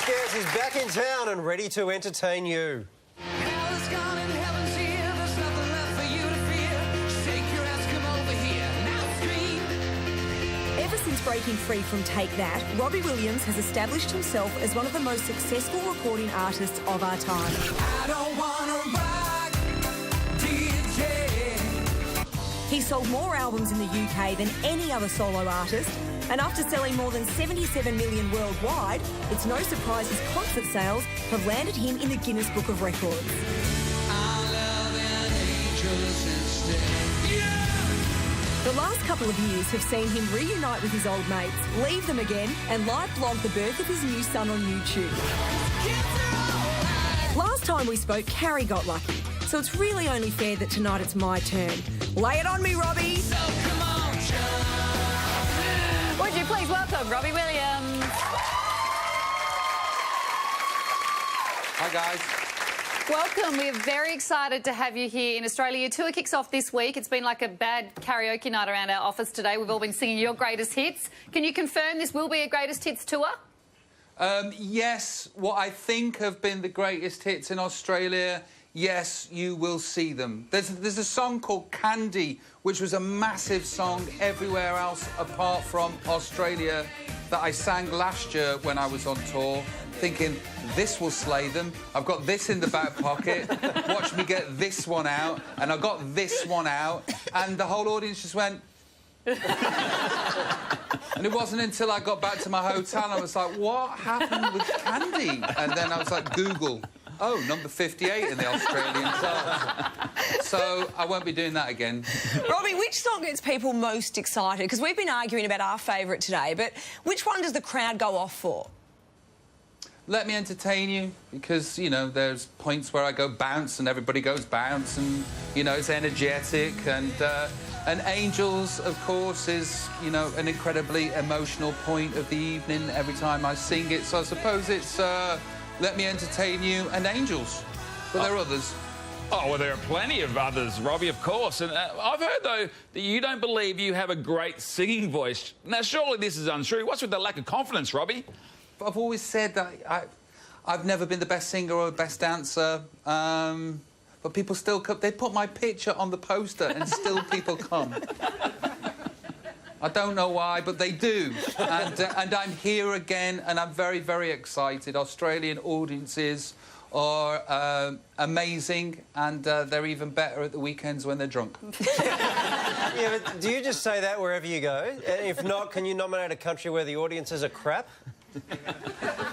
Scares is back in town and ready to entertain you. Hell is gone and heaven's here. There's nothing left for you to fear. Shake your ass, come over here. Now scream. Ever since breaking free from Take That, Robbie Williams has established himself as one of the most successful recording artists of our time. I don't wanna rock, DJ. He sold more albums in the UK than any other solo artist, and after selling more than 77 million worldwide, it's no surprise his concert sales have landed him in the Guinness Book of Records. I love an angels instead. Yeah! The last couple of years have seen him reunite with his old mates, leave them again, and live blog the birth of his new son on YouTube. Last time we spoke, Carrie got lucky, so it's really only fair that tonight it's my turn. Lay it on me, Robbie! So come on, John. Would you please welcome Robbie Williams? Hi, guys. Welcome. We're very excited to have you here in Australia. Your tour kicks off this week. It's been like a bad karaoke night around our office today. We've all been singing your greatest hits. Can you confirm this will be a greatest hits tour? Yes, what I think have been the greatest hits in Australia, yes, you will see them. There's a song called Candy, which was a massive song everywhere else apart from Australia, that I sang last year when I was on tour, thinking, this will slay them. I've got this in the back pocket. Watch me get this one out. And I got this one out. And the whole audience just went... And it wasn't until I got back to my hotel I was like, what happened with Candy? And then I was like, Google. Oh, number 58 in the Australian charts. So I won't be doing that again. Robbie, which song gets people most excited? Because we've been arguing about our favourite today, but which one does the crowd go off for? Let Me Entertain You, because, you know, there's points where I go bounce and everybody goes bounce and, you know, it's energetic. And Angels, of course, is, you know, an incredibly emotional point of the evening every time I sing it. So I suppose it's Let Me Entertain You and Angels. But there are others. Oh, well, there are plenty of others, Robbie, of course. And I've heard, though, that you don't believe you have a great singing voice. Now, surely this is untrue. What's with the lack of confidence, Robbie? I've always said that I've never been the best singer or the best dancer, but people still come. They put my picture on the poster and still people come. I don't know why, but they do. And I'm here again, and I'm very, very excited. Australian audiences are amazing, and they're even better at the weekends when they're drunk. Yeah, but do you just say that wherever you go? If not, can you nominate a country where the audiences are crap?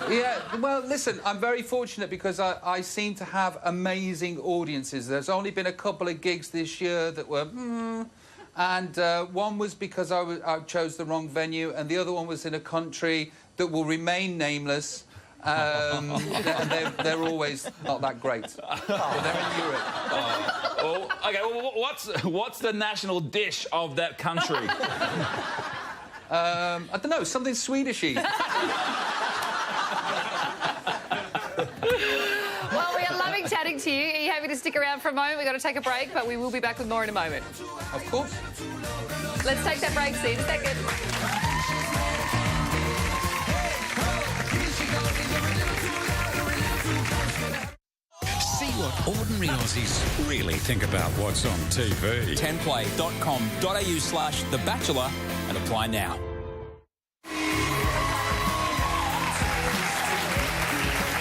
Yeah, well, listen, I'm very fortunate because I seem to have amazing audiences. There's only been a couple of gigs this year that were, and one was because I chose the wrong venue, and the other one was in a country that will remain nameless, and they're always not that great. But they're in Europe. Oh, OK, well, what's the national dish of that country? I don't know, something Swedishy. Well, we are loving chatting to you. Are you happy to stick around for a moment? We've got to take a break, but we will be back with more in a moment. Of course. Let's take that break, see you in a second. See what ordinary Aussies really think about what's on TV. 10play.com.au/The Bachelor and apply now.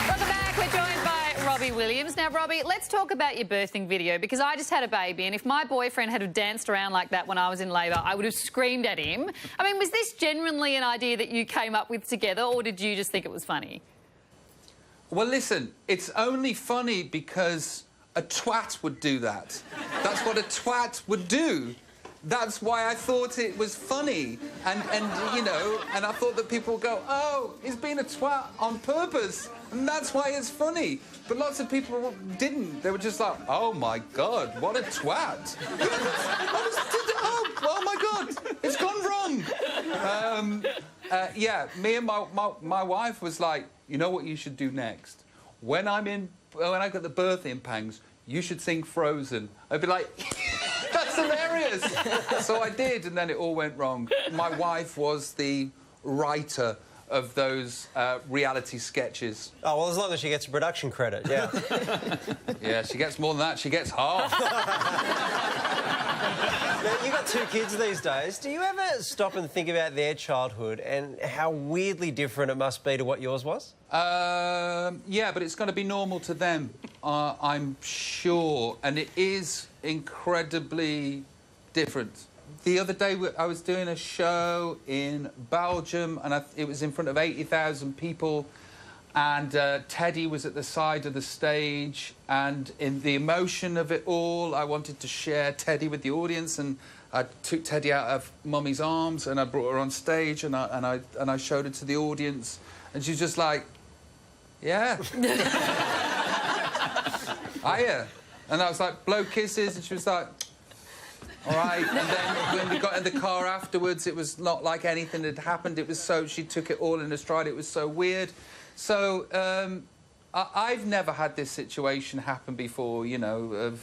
Welcome back. We're joined by Robbie Williams. Now, Robbie, let's talk about your birthing video, because I just had a baby, and if my boyfriend had danced around like that when I was in labour, I would have screamed at him. I mean, was this genuinely an idea that you came up with together, or did you just think it was funny? Well, listen, it's only funny because a twat would do that. That's what a twat would do. That's why I thought it was funny. And you know, and I thought that people would go, oh, he's being a twat on purpose. And that's why it's funny. But lots of people didn't. They were just like, oh, my God, what a twat. Oh, my God, it's gone wrong. Yeah, me and my wife was like, you know what you should do next? When I got the birthing pangs, you should sing Frozen. I'd be like, that's hilarious. So I did, and then it all went wrong. My wife was the writer of those reality sketches. Oh, well, as long as she gets a production credit, yeah. Yeah, she gets more than that. She gets half. Now, you got 2 kids these days. Do you ever stop and think about their childhood and how weirdly different it must be to what yours was? Yeah, but it's going to be normal to them, I'm sure. And it is incredibly different. The other day, I was doing a show in Belgium, and it was in front of 80,000 people. And Teddy was at the side of the stage, and in the emotion of it all, I wanted to share Teddy with the audience, and I took Teddy out of Mummy's arms, and I brought her on stage, and I showed her to the audience, and she's just like, yeah. Hiya. And I was like, blow kisses, and she was like, all right. And then when we got in the car afterwards, it was not like anything had happened. It was so, she took it all in her stride. It was so weird. So I've never had this situation happen before, you know, of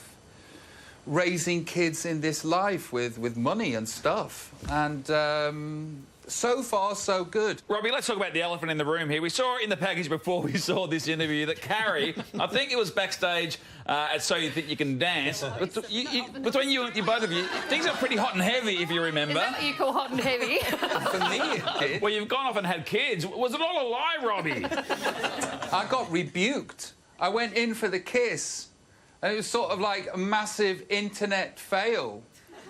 raising kids in this life with money and stuff. And so far, so good. Robbie, let's talk about the elephant in the room here. We saw in the package before we saw this interview that Carrie, I think it was backstage at So You Think You Can Dance, between you both of you, things are pretty hot and heavy, if you remember. Is that what you call hot and heavy? For me, it did. Well, you've gone off and had kids. Was it all a lie, Robbie? I got rebuked. I went in for the kiss, and it was sort of like a massive internet fail.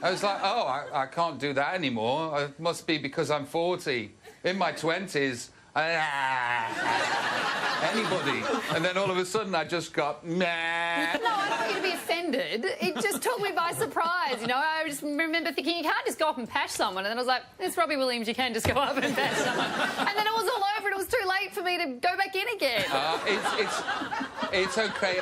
I was like, oh, I can't do that anymore. It must be because I'm 40. In my 20s, anybody. And then all of a sudden, I just got, nah. No, I don't want you to be offended. It just took me by surprise, you know. I just remember thinking, you can't just go up and pash someone. And then I was like, it's Robbie Williams, you can just go up and pash someone. And then it was all over and it was too late for me to go back in again. It's OK.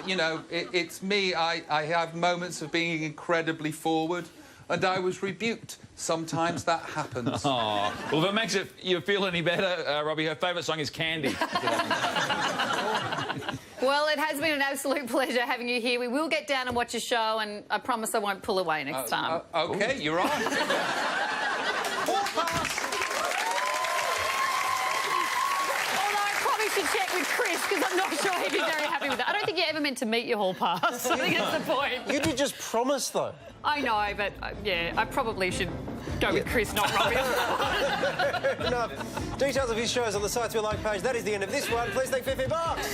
You know, it's me. I have moments of being incredibly forward, and I was rebuked. Sometimes that happens. Oh, well, if it makes you feel any better, Robbie, her favourite song is Candy. Well, it has been an absolute pleasure having you here. We will get down and watch your show, and I promise I won't pull away next time. OK, you're on. Should check with Chris, because I'm not sure he'd be very happy with that. I don't think you ever meant to meet your hall pass. I think that's the point. You did just promise, though. I know, but yeah, I probably should go with Chris, not Robbie. Enough. Details of his shows on the Sites We Like page. That is the end of this one. Please thank Fifi Box.